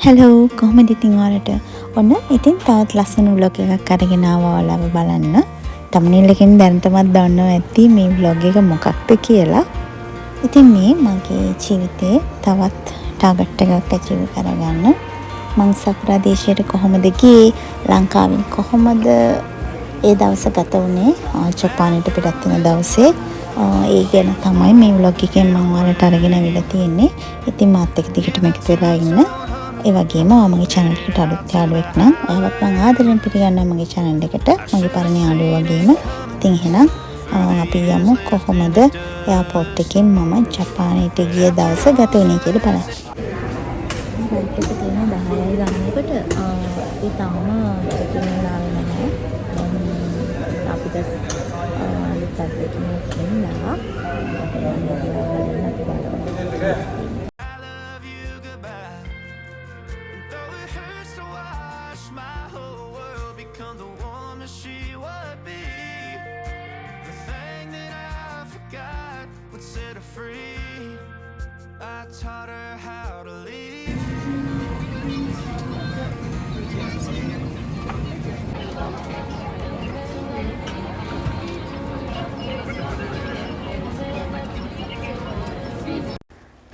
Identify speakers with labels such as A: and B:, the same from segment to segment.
A: Hello කොහොමද ඉතින් ඔයාලට ඔන්න ඉතින් තවත් ලස්සන vlog එකක් අරගෙන ආවා ඔයාලව බලන්න. thumbnail එකෙන් දැනටමත් දන්නවා ඇති මේ vlog එක මොකක්ද කියලා. ඉතින් මේ මගේ ජීවිතේ තවත් ටාගට් එකක් achieve කරගන්න මං සකුරා දේශයට කොහොමද ගියේ, ලංකාවෙන් කොහොමද ඒ දවස ගත වුණේ, ජපානයට පිටත් වෙන දවසේ ඒ ගැන තමයි මේ vlog එකෙන් මම ඔයාලට අරගෙන අවිලා තියෙන්නේ. ඉතින් මාත් එක්ක දිගටම එකතු වෙලා ඉන්න. ඒ වගේම මගේ channel එකට අලුත් යාළුවෙක් නම් ඔයාවත් මම ආදරෙන් පිළිගන්නවා මගේ channel එකට. මගේ පරණ යාළුවෝ වගේම. ඉතින් එහෙනම් අපි යමු කොහොමද එයාපෝට් එකෙන් මම ජපානයට ගිය දවස ගත වුණේ කියලා බලන්න. ෆ්ලයිට් එක තියෙන 10යි ගන්නකොට ඒ තාම ටිකට් ආවේ නැහැ. අපිට අලුත් අත්දැකීමක් වෙනවා.
B: Taught her how to leave.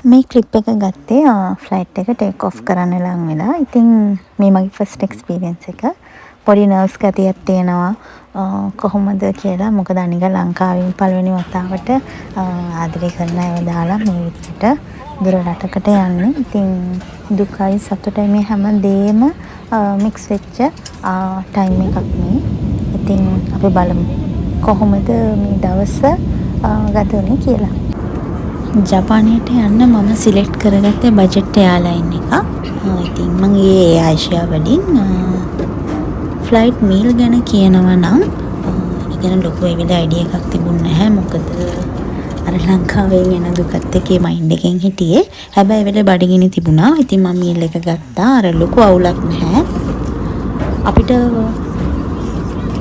A: මේ ක්ලිප් එක ගත්තේ ෆ්ලයිට් එක ටේක් ඔෆ් කරන්න ලං වෙලා. ඉතින් මේ මගේ ෆස්ට් එක්ස්පීරියන්ස් එක. පොඩි නර්වස් ගතියක් තියෙනවා කොහොමද කියලා. මොකද අනික ලංකාවෙන් පළවෙනි වතාවට ආදරය කරන අයව දාලා මේ විදිහට දුර රටකට යන්නේ. ඉතින් දුකයි සතුටයි මේ හැම දෙයක්ම මික්ස් වෙච්ච ටයිම් එකක් මේ. ඉතින් අපි බලමු කොහොමද මේ දවස ගත වුනේ කියලා. ජපානයට යන්න මම සිලෙක්ට් කරගත්තේ බජට් එයාලයින් එක. ඉතින් මම ඒ ආසියා වලින් ෆ්ලයිට් මීල් ගැන කියනවා නම් ඒ ගැන ලොකු එවිද අයිඩියා එකක් තිබුණ නැහැ. මොකද අර ලංකාවෙන් එන දුකත් එක්ක මයින්ඩ් එකෙන් හිටියේ. හැබැයි ඒ වෙලේ බඩගිනි තිබුණා. ඉතින් මම මීල් එක ගත්තා. අර ලොකු අවුලක් නැහැ. අපිට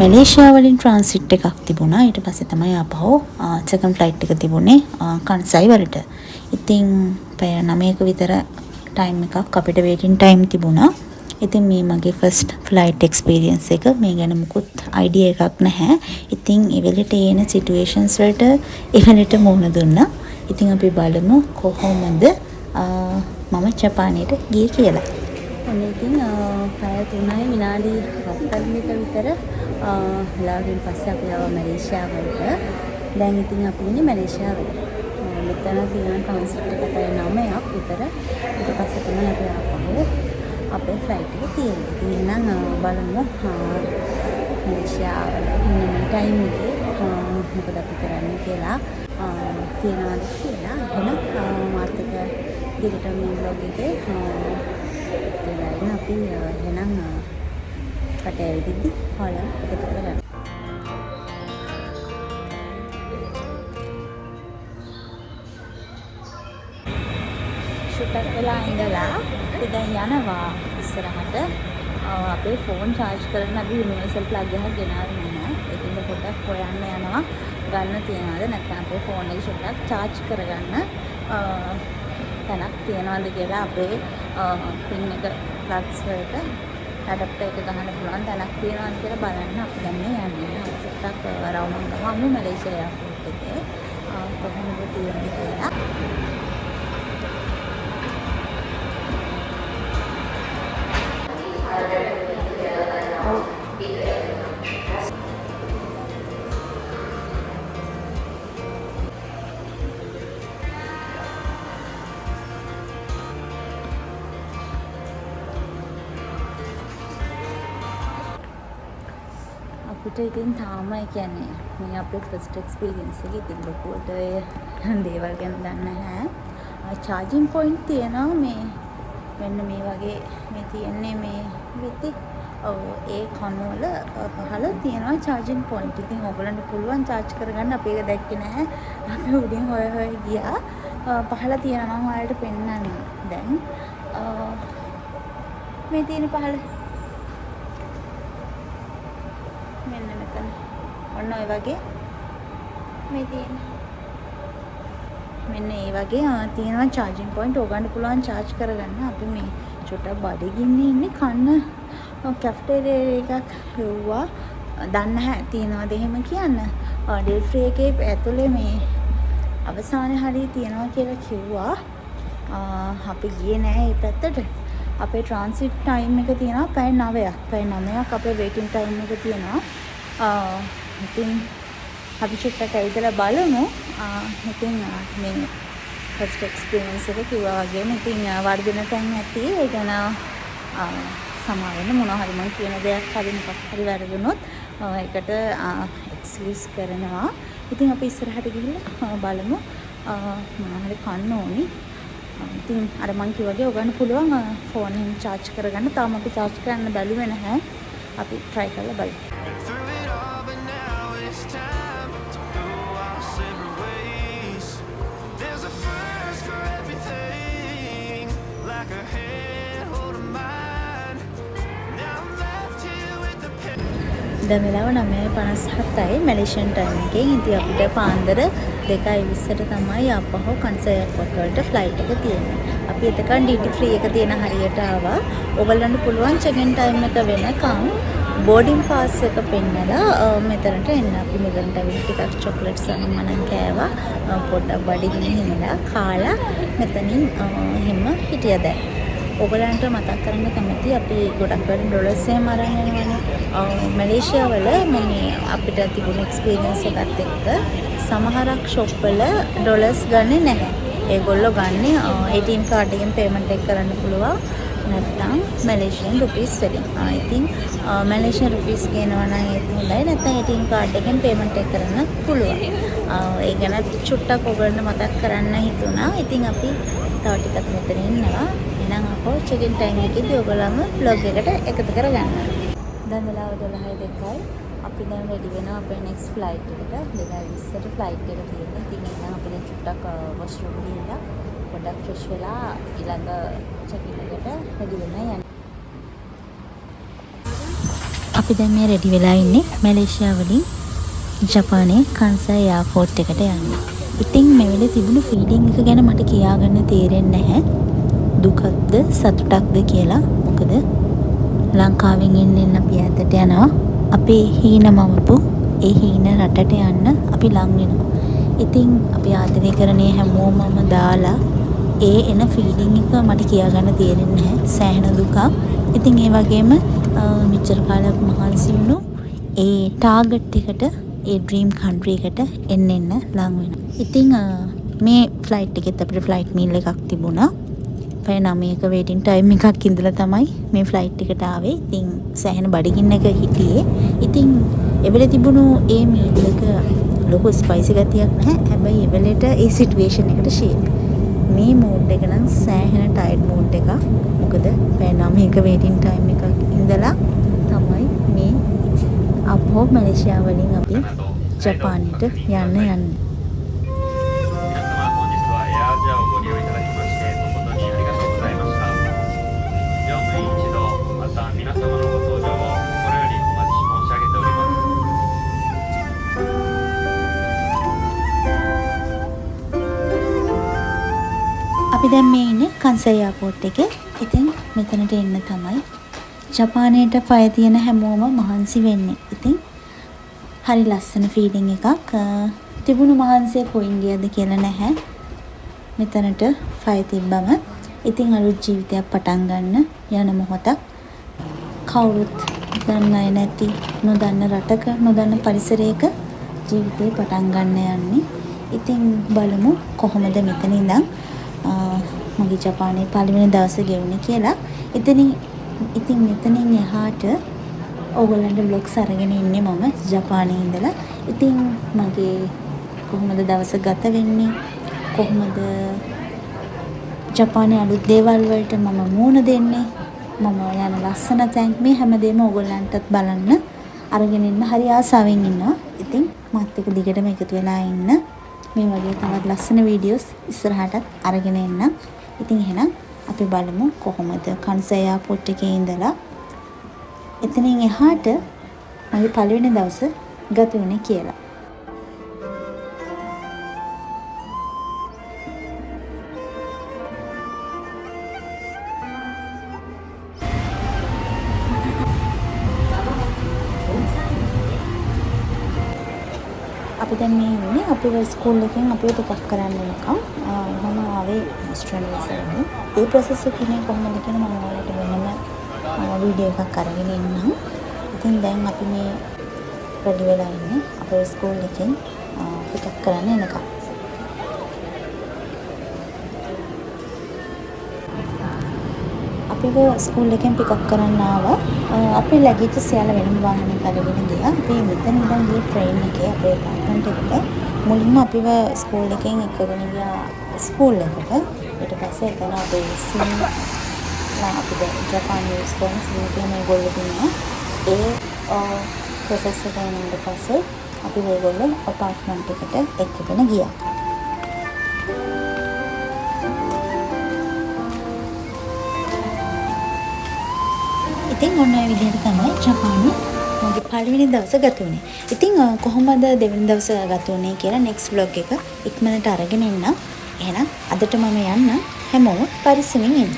A: මැලේසියා වලින් ට්‍රාන්සිට් එකක් තිබුණා. ඊට පස්සේ තමයි ආපහු සෙකන්ඩ් ෆ්ලයිට් එක තිබුණේ කන්සයි වලට. ඉතින් පැය 9ක විතර ටයිම් එකක් අපිට වේටින් ටයිම් තිබුණා. ඉතින් මේ මගේ ෆස්ට් ෆ්ලයිට් එක්ස්පීරියන්ස් එක. මේ ගැන මුකුත් අයිඩියා එකක් නැහැ. ඉතින් ඒ වෙලට එන සිටුේෂන්ස් වලට ඒ වෙලට මුහුණ දුන්නා. ඉතින් අපි බලමු කොහොමද මම ජපානයට ගියේ කියලා. ඉතින් පැය 3යි විනාඩි 40ක විතර වෙලාවකින් පස්සේ අපි ආවා මැලේසියා වලට. දැන් ඉතින් අපි ඉන්නේ මැලේසියා වල. මෙතන තියෙන ට්‍රාන්සිට් එක පැය 9ක් විතර. ඊට පස්සේ තමයි අපි ආපහු අපේ ෆ්ලයිට් එක තියෙන්නේ. ඉතින් එහෙනම් බලමු මැලේසියා වල ඉන්න මේ ටයිම් එකේ මොකද අපි කරන්නේ කියලා තියෙනවද කියලා. එහෙනම් මාත් එක්ක දිගට මේ vlog එකේ අපි එහෙනම් කට ඇවිදිද්දි හොලම් එකතු කරගන්න. ෂුට් වෙලා ඉඳලා අපි දැන් යනවා ඉස්සරහට. අපේ ෆෝන් charge කරන්න අපි යුනිවර්සල් ප්ලග් එකක් ගෙනාවේ නැහැ. ඒකින්ද පොඩ්ඩක් හොයන්න යනවා ගන්න තියනවාද නැත්නම් අපේ ෆෝන් එක ෂුට්ටක් charge කරගන්න තැනක් තියනවාද කියලා අපේ පින් එක ප්ලග්ස් වලට ඇඩැප්ටර් එක ගහන්න පුළුවන් තැනක් තියනවාද කියලා බලන්න අපි දැන් මේ යන්නේ. අපි ෂුට්ටක් රවුමන් ගමු මැලේසියා එයාපෝට් එකේ කොහොමද තියෙන්නේ කියලා. අපිට ඉතින් තාම කියන්නේ මේ අපේ ෆස්ට් එක්ස්පීරියන්ස් එක ඉතින් ලොකුවට දේවල් ගැන දන්නේ නැහැ. charging point තියෙනවා මේ මෙන්න මේ වගේ මේ තියෙන්නේ මේ විති ඒ කණුවල පහළ තියෙනවා charging point. ඉතින් ඔයගලන්ට පුළුවන් charge කරගන්න. අපි ඒක දැක්කේ නැහැ. අපි උඩින් හොය හොය ගියා. පහළ තියෙනවා මම ඔයාලට පෙන්නන්නම්. දැන් මේ තියෙන පහළ මෙන්න මෙතන ඔන්න ඔය වගේ මේ තියෙන මෙන්න ඒ වගේ තියෙනවා charging point. ඕගන්න පුළුවන් charge කරගන්න. අපි මේ චුට්ටක් බඩගින්නේ ඉන්නේ කන්න කැෆ්ටේරියා එකක් හෙව්වා. දන්නේ නැහැ තියනවාද එහෙම කියන්න. ඩෙල් ෆ්‍රී එකේ ඇතුලේ මේ අවසානයේ හරිය තියනවා කියලා කිව්වා. අපි ගියේ නැහැ ඒ පැත්තට. අපේ ට්‍රාන්සිට් ටයිම් එක තියෙනවා පැය 9ක්. පැය 9ක් අපේ වේටින් ටයිම් එක තියෙනවා. ඉතින් අපි චුට්ටක් ඇවිදලා බලමු. ඉතින් මේ ෆස්ට් එක්ස්පීරියන්ස් එක කිව්වා වගේම ඉතින් වර්ධන තැන් ඇති ඒ ගැන සමාව වෙන්න මොනවා හරි මම කියන දෙයක් හරි මොකක් හරි වැරදුනොත් ඒකට එක්ස්කියුස් කරනවා. ඉතින් අපි ඉස්සරහට ගිහිල්ලා බලමු මොනවා හරි කන්න ඕනි. ඉතින් අර මං කිව්වාගේ ඔයගන්න පුළුවන් ෆෝන් එකෙන් charge කරගන්න. තාම අපි charge කරන්න බැලුවේ නැහැ. අපි try කරලා බලමු.
B: Been through it all, but now it's time to go our separate ways. There's a first for everything, like a hand holding mine. Now I'm left here with the pain.
A: දැන් වෙලාව 9:57යි Malaysian time එකෙන්. ඉතින් අපිට පාන්දර 2:20ට තමයි ආපහු කන්සර් එයර්පෝට් වලට flight එක තියෙන්නේ. අපි එතකන් ඩියුටි ෆ්‍රී එක තියෙන හරියට ආවා. ඔයගලන්ට පුළුවන් චෙක් ඉන් ටයිම් එක වෙනකන් බෝඩින් පාස් එක පෙන්නලා මෙතනට එන්න. අපි මෙතනට ඇවිත් ටිකක් චොක්ලට්ස් අරන් කෑවා. පොඩ්ඩක් බඩගිනි හින්දා කාලා මෙතනින් එහෙම හිටියා දැන්. ඔයගලන්ට මතක් කරන්න කැමති අපි ගොඩක් වෙන ඩොලර්ස් එහෙම අරන් යනවනේ. මැලේසියා වල මේ අපිට තිබුණ එක්ස්පීරියන්ස් එකත් එක්ක සමහරක් ෂොප් වල ඩොලර්ස් ගන්නෙ නැහැ. ඒගොල්ලෝ ගන්නෙ ATM කාඩ් එකෙන් පේමන්ට් එක කරන්න පුළුවන්. නැත්නම් මැලේසියන් රුපීස් වලින්. I think මැලේසියන් රුපීස් ගේනවා නම් ඒක හොඳයි. නැත්නම් ATM කාඩ් එකෙන් පේමන්ට් එක කරන්න පුළුවන්. ඒ ගැන චුට්ටක් ඔයගොල්ලන්ට මතක් කරන්න හිතුණා. ඉතින් අපි තව ටිකක් මෙතන ඉන්නවා. එහෙනම් අපෝ චෙක් ඉන් ටයිම් එකේදී ඔයගොල්ලන්ම vlog එකට එකතු කරගන්න. දැන් වෙලාව 12:02යි. අපි දැන් රෙඩි වෙනවා අපේ next flight එකට. 2:20ට flight එක තියෙනවා. ඉතින් එහෙනම් අපි දැන් චුට්ටක් washroom ගිහිල්ලා පොඩ්ඩක් fresh වෙලා ඊළඟ check-in එකට රෙඩි වෙන්න යනවා. අපි දැන් මේ රෙඩි වෙලා ඉන්නේ මැලේසියා වලින් ජපානයේ කන්සයි එයාපෝට් එකට යන්න. ඉතින් මේ වෙලේ තිබුණු ෆීලිං එක ගැන මට කියාගන්න තේරෙන්නේ නැහැ. දුකක්ද සතුටක්ද කියලා. මොකද ලංකාවෙන් ඉන්න අපි ඈතට යනවා. අපේ හීනමවපු ඒ හීන රටට යන්න අපි ලං වෙනවා. ඉතින් අපි ආදරය කරන්නේ හැමෝමම දාලා ඒ එන ෆීලිං එක මට කියාගන්න තේරෙන්නේ නැහැ. සෑහෙන දුකක්. ඉතින් ඒ වගේම මෙච්චර කාලයක් මහන්සි වුණු ඒ ටාගට් එකට ඒ ඩ්‍රීම් කන්ට්‍රි එකට එන්න ලං වෙනවා. ඉතින් මේ ෆ්ලයිට් එකෙත් අපිට ෆ්ලයිට් මීල් එකක් තිබුණා. පැය 9ක වේටින් ටයිම් එකක් ඉඳලා තමයි මේ ෆ්ලයිට් එකට ආවේ. ඉතින් සෑහෙන බඩගින්නක හිටියේ. ඉතින් එවෙලේ තිබුණු ඒ මීල් එක ලොකු ස්පයිසි ගතියක් නැහැ. හැබැයි එවෙලේට ඒ සිටුේෂන් එකට ෂේප්. මේ මූඩ් එක නම් සෑහෙන ටයර්ඩ් මූඩ් එකක්. මොකද පැය 9ක වේටින් ටයිම් එකක් ඉඳලා තමයි මේ අපෝ මැලේසියා වලින් අපි ජපානයට යන්න යන්නේ.
C: 皆様本日はエアアジアをご利用いただきまして誠にありがとうございました。乗務員一同また皆様のご搭乗を心よりお待ち申し上げております。
A: අපි දැන් මේ ඉන්නේ කන්සයි එයාපෝට් එකේ. ඉතින් මෙතනට එන්න තමයි ජපානයට පය තියෙන හැමෝම මහන්සි වෙන්නේ. ඉතින් හරි ලස්සන ෆීලිං එකක්. තිබුණු මහන්සිය කොයින් ගියද කියලා නැහැ. මෙතනට පය තිබ්බම ඉතින් අලුත් ජීවිතයක් පටන් ගන්න යන මොහොතක්. කවුරුත් දන්නේ නැති නොදන්න රටක නොදන්න පරිසරයක ජීවිතේ පටන් ගන්න යන්නේ. ඉතින් බලමු කොහොමද මෙතන ඉඳන් මගේ ජපානයේ පළවෙනි දවසේ ගෙවුනේ කියලා. ඉතින් මෙතනින් එහාට ඕගොල්ලන්ට vlogs අරගෙන ඉන්නේ මම ජපානයේ ඉඳලා. ඉතින් මගේ කොහොමද දවස ගත වෙන්නේ? කොහොමද ජපානයේ අලුත් දේවල් වලට මම මුහුණ දෙන්නේ? මම යන ලස්සන තැන් මේ හැමදේම ඕගොල්ලන්ටත් බලන්න අරගෙන ඉන්න හරි ආසාවෙන් ඉන්නවා. ඉතින් මාත් එක්ක දිගටම එකතු වෙලා ඉන්න. මේ වගේ තවත් ලස්සන වීඩියෝස් ඉස්සරහටත් අරගෙන එන්න. ඉතින් එහෙනම් අපි බලමු කොහොමද කන්සයි එයාපෝට් එකේ ඉඳලා එතනින් එහාට මගේ පළවෙනි දවස ගත වුණේ කියලා. අපි දැන් මේ ඉන්නේ අපේ ස්කූල් එකෙන් අපිව ටිකක් කරන්න එනකම් මම ආවේ ස්ටුඩන්ට් වීසා වලින්. ඒ ප්‍රොසෙස් එක ඉන්නේ කොහොමද කියන මම ඔයාලට වෙනම වීඩියෝ එකක් අරගෙන ඉන්නම්. ඉතින් දැන් අපි මේ රෙඩි වෙලා ඉන්නේ අපේ ස්කූල් එකෙන් ටිකක් කරන්න එනකම්. අපිව ස්කූල් එකෙන් පිකප් කරන්න ආවා. අපි ලැගිච්ච සියල්ල වෙනම වාහනයක අරගෙන ගියා. අපි මෙතන ඉඳන් ගියේ ට්‍රේන් එකේ අපේ අපාර්ට්මන්ට් එකට. මුලින්ම අපිව ස්කූල් එකෙන් එක්කගෙන ගියා ස්කූල් එකට. ඊට පස්සේ එතන අපේ අපිට ජපාන් යූස් කරන සිංහල මේගොල්ලෝ දුන්නා. ඒ ප්‍රොසෙස් එක ඊට පස්සේ අපි මේගොල්ලෝ අපාර්ට්මන්ට් එකට එක්කගෙන ගියා. ඉතින් ඔන්න ඔය විදිහට තමයි ජපානයේ මගේ පළවෙනි දවස ගත වුණේ. ඉතින් කොහොමද දෙවෙනි දවස ගත වුණේ කියලා next vlog එක ඉක්මනට අරගෙන එන්න. එහෙනම් අදට මම යන්න. හැමෝම පරිස්සමින් ඉන්න.